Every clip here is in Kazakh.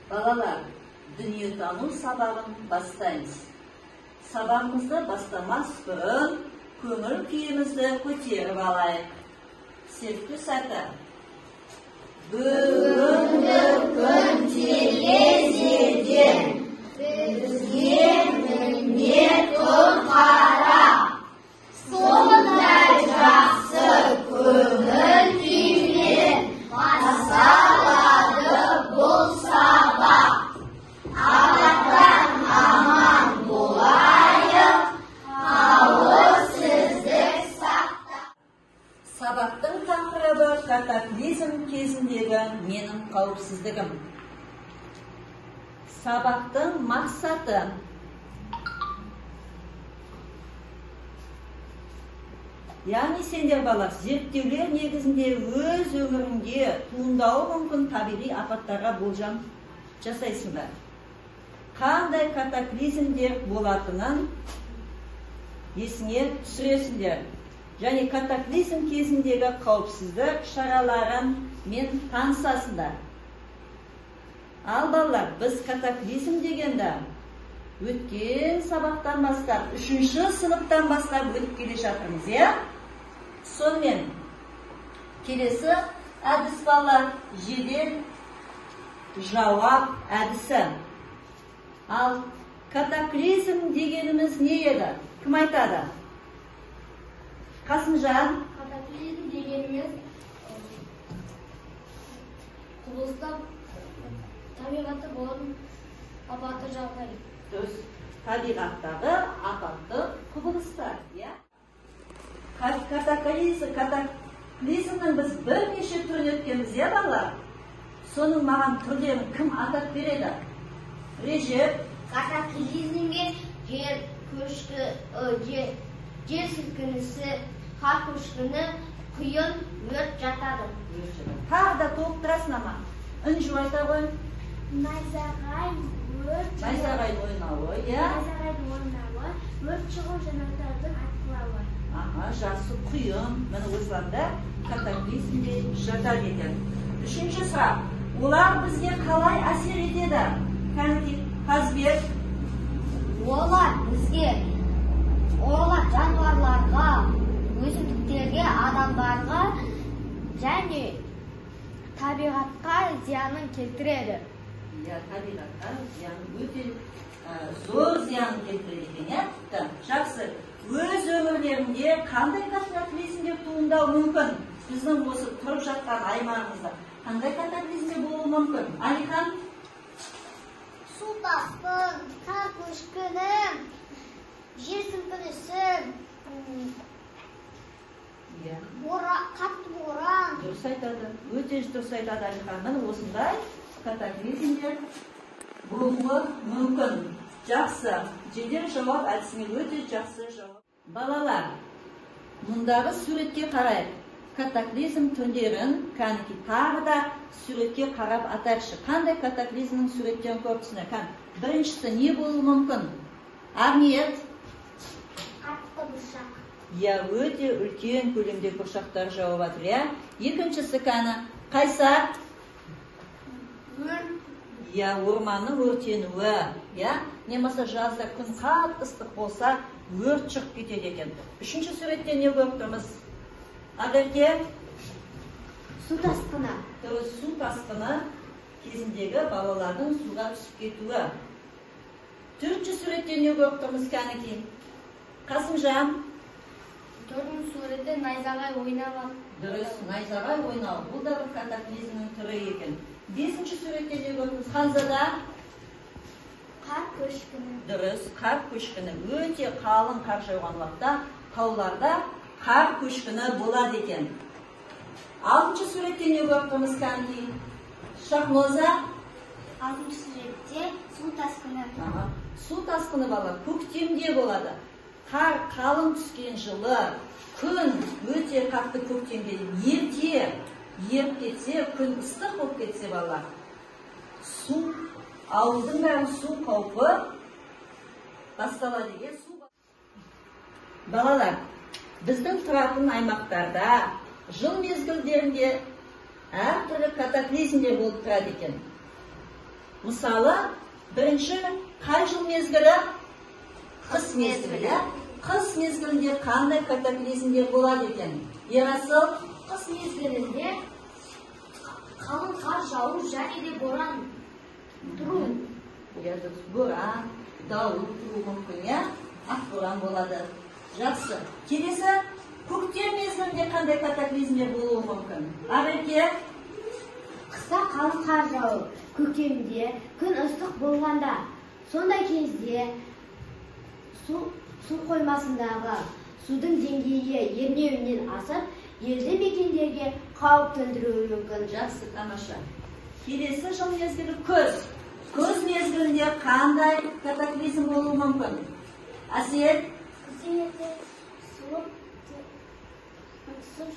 Балалар, дүниетану сабағын бастаймыз. Сабағымызды бастамас бұрын көңіл күйімізді көтеріп алайық. Серпіс ата. Бүгінгі күн терезеден бізге міне күн қара. Сондай жақсы көңіл күймен басталады бұл сабақ. Алладан аман болайық, қауіпсіздік сақтап. Сабақтың тақырыбы катаклизм кезіндегі менің қауіпсіздігім. Сабақтың мақсаты. Яғни сендер бала, зерттеулер негізінде өз өміріңде туындауы мүмкін табиғи апаттарға болжам жасайсыңдар. Қандай катаклизмдер болатынын есіңе түсіресіңдер. Және катаклизм кезіндегі қауіпсіздік шараларын мен танысасыңдар. Ал балалар, біз катаклизм дегенде өткен сабақтан бастап, 3-ші сыныптан бастап өтіп келе жатырмыз, е? Сонымен, келесі әдіс балалар, жедел жауап әдісі. Ал катаклизм дегеніміз не еді? Кім айтады? Қасымжан? Катаклизм дегеніміз құбылыста табиғатта болатын апатты жағдай. Дұрыс, табиғаттағы апатты құбылыстар, иә? Катаклизмнің біз бірнеше түрін өткенбіз, е балалар? Соның маған түрлерін кім атап береді? Режеп. Катаклизмге жер сілкінісі, қар көшкіні, құйын, өрт жатады. Тағы да толықтырасың ама. Үнжу айта ғой. Найзағай өрт. Найзағай ойнауы, иә? Найзағай ойнауы, өрт шығу жанартардың атқылауы. Жасы құйын, мені осыларда катаклизмде жатады екен. 3-ші сұрақ. Олар бізге қалай әсер етеді? Кәнеки, Қазбек. Олар жануарларға, өсімдіктерге, адамдарға және табиғатқа зиянын келтіреді. Табиғатқа зиянын өте зор зиянын келтіреді екен, е? Жақсы. Өз өмірлерінде қандай катаклизмдер туындауы мүмкін? Біздің осы тұрып жатқан аймағымызда қандай катаклизмдер болуы мүмкін? Алихан? Су тасқын, қар көшкіні, жер сілкінісі, қатты боран. Дұрыс айтады, өте дұрыс айтады Алихан. Міне осындай катаклизмдер болуы мүмкін. Жақсы, жедел жауап әдісіне өте жақсы жауап. Балалар, мұндағы суретке қарайық. Катаклизм түндерін, кәнеки тағы да суретке қарап атайықшы. Қандай катаклизмнің суреттерін көріпсіне? Біріншісі не болуы мүмкін? Арниет? Қатты бұршақ. Өте үлкен көлемде бұршақтар жауып жатыр. Екіншісі кәні? Қайсар? Өрт. Орманның өртенуі. Немесе жазда күн қатты ыстық болса, өрт шығып кетеді екен. 3-ші суретте не көріп тұрмыз? Ақерке? Су тасқыны. Су тасқыны кезіндегі балалардың суға түсіп кетуі. 4-ші суретте не көріп тұрмыз кәнеки? Қасымжан? 4-ші суретте найзағай ойнауы. Дұрыс, найзағай ойнауы. Бұл да бір катаклизмнің түрі екен. 5-ші суретте не көріп тұрмыз? Ханзада? Қар көшкіні. Дұрыс, қар көшкіні. Өте қалың қар жауған уақытта тауларда қар көшкіні болады екен. 6-ші суретте не көріп тұрмыз кәнеки? Шахноза? 6-ші суретте су тасқыны. Су тасқыны бала көктемде болады. Қар қалың түскен жылы, күн өте қатты көктемде ерте еріп кетсе, күн ыстық болып кетсе бала, су ауылдың бәрі су қаупі басталады деген су. Балалар, біздің тұратын аймақтарда жыл мезгілдерінде әртүрлі катаклизмдер болып тұрады екен. Мысалы, бірінші қай жыл мезгілі? Қыс мезгілі. Қыс мезгілінде қандай катаклизмдер болады екен? Ерасыл? Қыс мезгілінде қалың қар жауы және де боран тұру. Боран, дауыл тұруы мүмкін, иә? Ақ боран болады. Жақсы. Келесі, көктем мезгілінде қандай катаклизмдер болуы мүмкін? Ақерке? Қыста қалың қар жауып, көктемде күн ыстық болғанда, сондай кезде су қоймасындағы судың деңгейі ернеуінен асып, елді мекендерге қауіп төндіруі мүмкін. Жақсы, тамаша. Келесі жыл мезгілі күз. Күз мезгілінде қандай катаклизм болуы мүмкін? Әсел? Күзде суып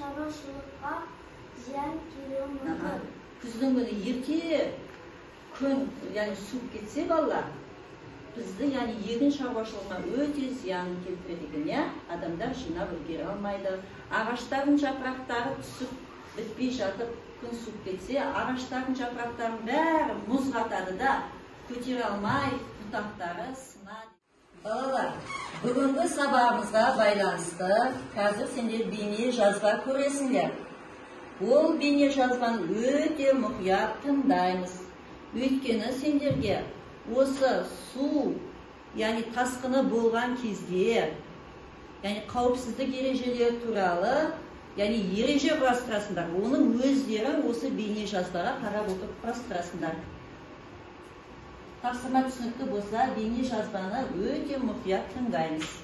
шаруашылыққа зиян келуі мүмкін. Күздің күні ерте күн, яғни суып кетсе балалар, бізді, яғни егін шаруашылығына өте зиян келтіреді екен, иә? Адамдар жинап үлгере алмайды. Ағаштардың жапырақтары түсіп бітпей жатып, күн суып кетсе, ағаштардың жапырақтарын бәрі мұз қатады да, көтере алмай, бұтақтары сынады. Балалар, бүгінгі сабағымызға байланысты қазір сендер бейне жазба көресіңдер. Ол бейне жазбаны өте мұқият тыңдаймыз. Өйткені сендерге осы су, яғни тасқыны болған кезде, яғни қауіпсіздік ережелері туралы, яғни ереже құрастырасыңдар. Оның өздері осы бейне жазбаға қарап отырып құрастырасыңдар. Тапсырма түсінікті болса, бейне жазбаны өте мұқият тыңдаймыз.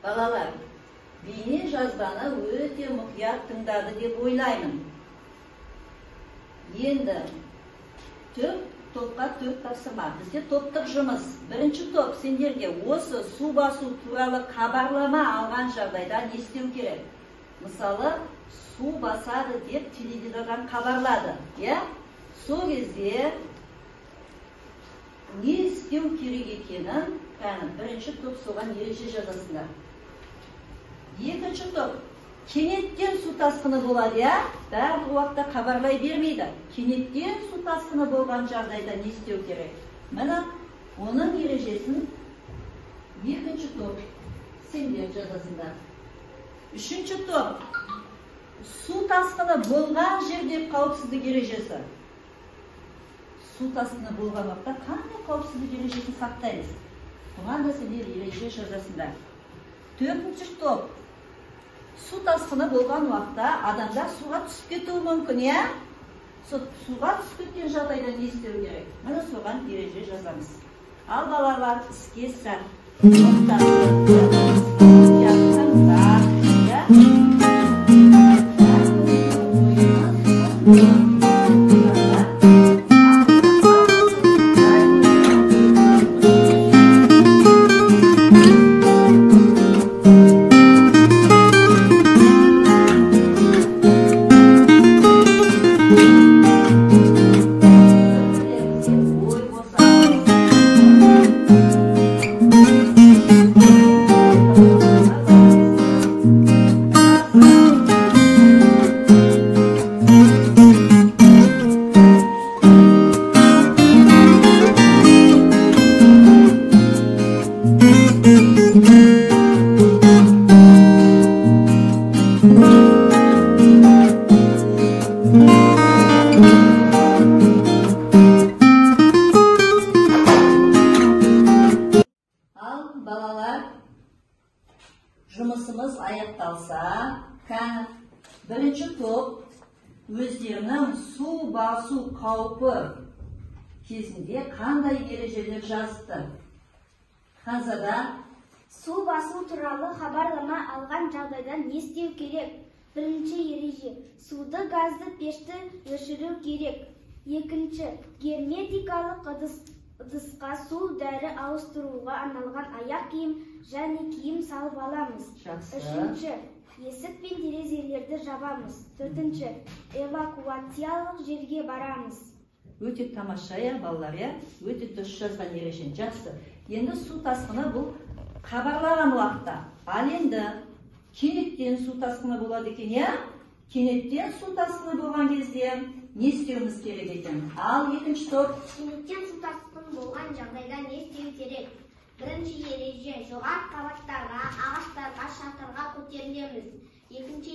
Балалар, бейне жазбаны өте мұқият тыңдады деп ойлаймын. Енді топқа төрт тапсырма. Бізде топтық жұмыс. Бірінші топ сендерге осы су басу туралы хабарлама алған жағдайда не істеу керек? Мысалы, су басады деп теледидардан хабарлады. Сол кезде не істеу керек екенін, бірінші топ соған ереже жазасыңдар. Екінші топ, кенеттен су тасқыны болады, бәрі уақытта хабарлай бермейді. Кенеттен су тасқыны болған жағдайда не істеу керек? Міне, оның ережесін екінші топ сендер жазасыңдар. Үшінші топ, су тасқыны болған жерде қауіпсіздік ережесі. Су тасқыны болған уақытта қандай қауіпсіздік ережесін сақтаймыз? Бұған да сендер ереже жазасыңдар. Төртінші топ, су тасқыны болған уақытта адамдар суға түсіп кетуі мүмкін, суға түсіп кеткен жағдайда не істеу керек? Міне соған ереже жазамыз. Ал балалар, іске сәт. Birinchi to'p o'zlarining suv bosu xavfi kezінде qanday erejeler жазды? Hanzada Su basу туралы хабарлама алған жағдайда не істеу керек? Бірінші ереже, суды газды пешті өшіру керек. Екінші, герметикалық ыдысқа су дәрі ауыстыруға арналған аяқ киім және киім салып аламыз. Үшінші, есік пен терезелерді жабамыз. Төртінші, эвакуациялық жерге барамыз. Өте тамаша ya балалар, ya? Өте дұрыс жазған ережен, жақсы. Енді су тасқыны бұл хабарлаған уақытта. Ал енді кенеттен су тасқыны болады екен, ya? Кенеттен су тасқыны болған кезде не істеуіміз керек екен? Ал екінші топ. Кенеттен су тасқыны болған жағдайда не істеу керек? Бірінші ереже, жоғары қабаттарға, ағаштарға, шатырға көтерілеміз. Екінші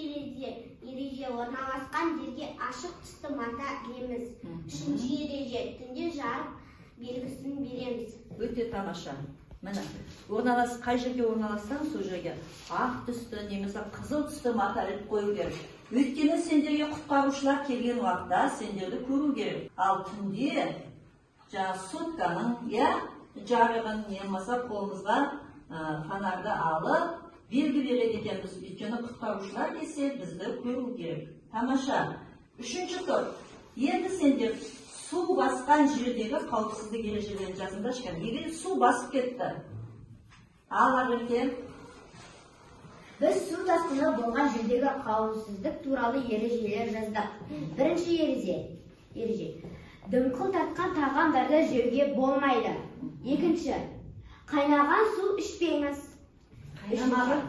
ереже, орналасқан жерге ашық түсті мата ілеміз. Үшінші ереже, түнде жарық белгісін береміз. Өте тамаша. Міне, қай жерге орналассаң, сол жерге ақ түсті, немесе қызыл түсті мата іліп қою керек. Өйткені сендерге құтқарушылар келген уақытта сендерді көру керек. Ал түнде сотканың, жарығын немесе қолымызға фонарды алып, белгі береді екенбіз. Өйткені құтқарушылар келсе, бізді көру керек. Тамаша. Үшінші топ. Енді сендер су басқан жердегі қауіпсіздік ережелерін жазыңдар шыққан. Егер су басып кетті. Ал Ақерке. Біз су тасқыны болған жердегі қауіпсіздік туралы ережелер жаздық. Бірінші ереже. Дымқыл татқан тағамдарды жеуге болмайды. Екінші, қайнаған су ішпеңіз. Қайнамаған,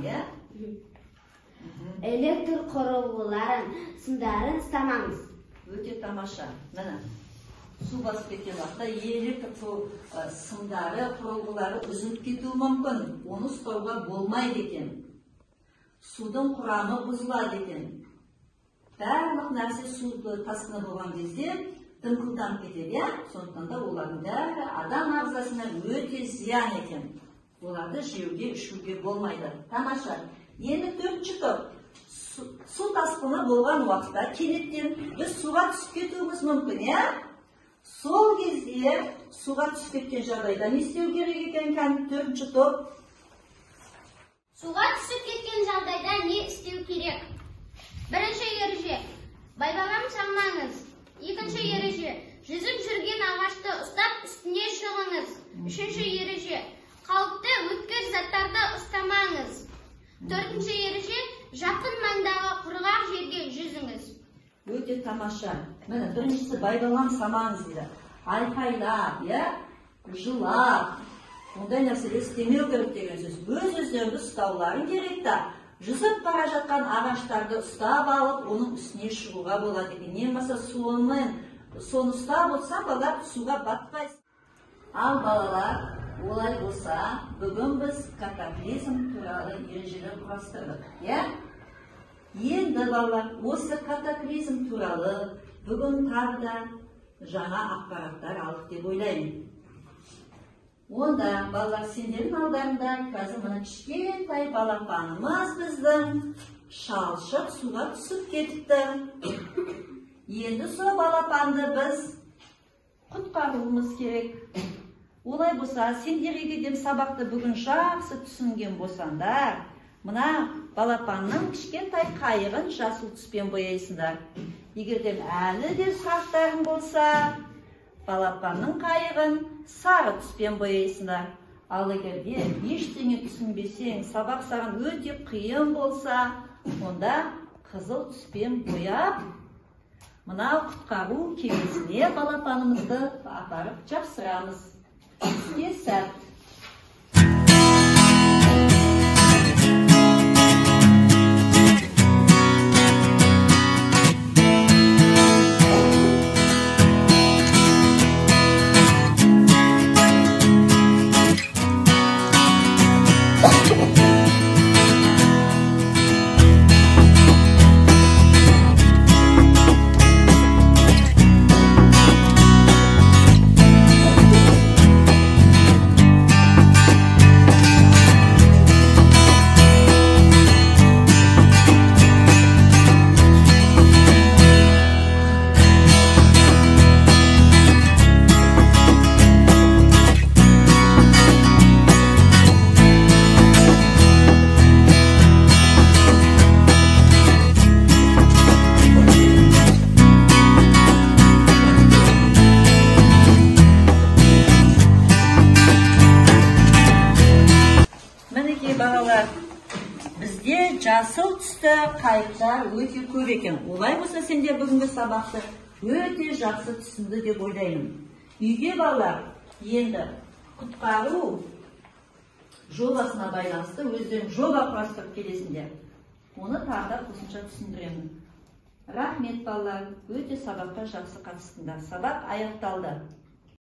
Электр құрылғыларын, сымдарын ұстамаңыз. Өте тамаша. Міне, су басып кеткен уақытта электр сымдары, құрылғылары үзіліп кетуі мүмкін. Оны ұстауға болмайды екен. Судың құрамы бұзылады екен. Барлық нәрсе су тасқыны болған кезде дымқылданып кетеді, сондықтан да олардың бәрі адам ағзасына өте зиян екен. Оларды жеуге, ішуге болмайды. Тамаша. Енді төртінші топ. Су тасқыны болған уақытта кенеттен біз суға түсіп кетуіміз мүмкін, Сол кезде суға түсіп кеткен жағдайда не істеу керек екен? Төртінші топ. Суға түсіп кеткен жағдайда не істеу керек? Бірінші ереже, байбалам салмаңыз. Екінші ереже, жүзіп жүрген ағашты ұстап үстіне шығыңыз. Үшінші ереже, қауіпті өткір заттарды ұстамаңыз. Төртінші ереже, жақын маңдағы құрғақ жерге жүзіңіз. Өте тамаша. Міне, біріншісі байбалам салмаңыз дейді. Айқайлап, жылап, ондай нәрселер істемеу керек деген сөз. Өз-өздеріңді ұстауларың керек та. Жүзіп бара жатқан ағаштарды ұстап алып, оның үстіне шығуға болады екен. Немесе соны ұстап отырсаң, балалар суға батпайсың. Ал балалар, олай болса, бүгін біз катаклизм туралы ережелер құрастырдық. Енді балалар, осы катаклизм туралы бүгін тағы да жаңа ақпараттар алдық деп ойлаймын. Онда, балалар, сендердің алдарында қазір мына кішкентай балапанымыз біздің шалшық суға түсіп кетіпті. Енді сол балапанды біз құтқаруымыз керек. Олай болса, сендерге де сабақты бүгін жақсы түсінген болсаңдар, мына балапанның кішкентай қайығын жасыл түспен бояйсыңдар. Егерден әлі де сұрақтарың болса, балапанның қайығын сары түспен бояйсыңдар. Ал егерде ештеңе түсінбесең, сабақ саған өте қиын болса, онда қызыл түспен бояп, мына құтқару кемесіне балапанымызды апарып жапсырамыз. Іске сәт. жасыл түсті қайыптар өте көп екен. Олай болса сендер бүгінгі сабақты өте жақсы түсінді деп ойлаймын. Үйге балалар, енді құтқару жобасына байланысты өздерің жоба құрастырып келесіңдер. Оны тағы да қосымша түсіндіремін. Рахмет балалар, өте сабаққа жақсы қатыстыңдар. Сабақ аяқталды.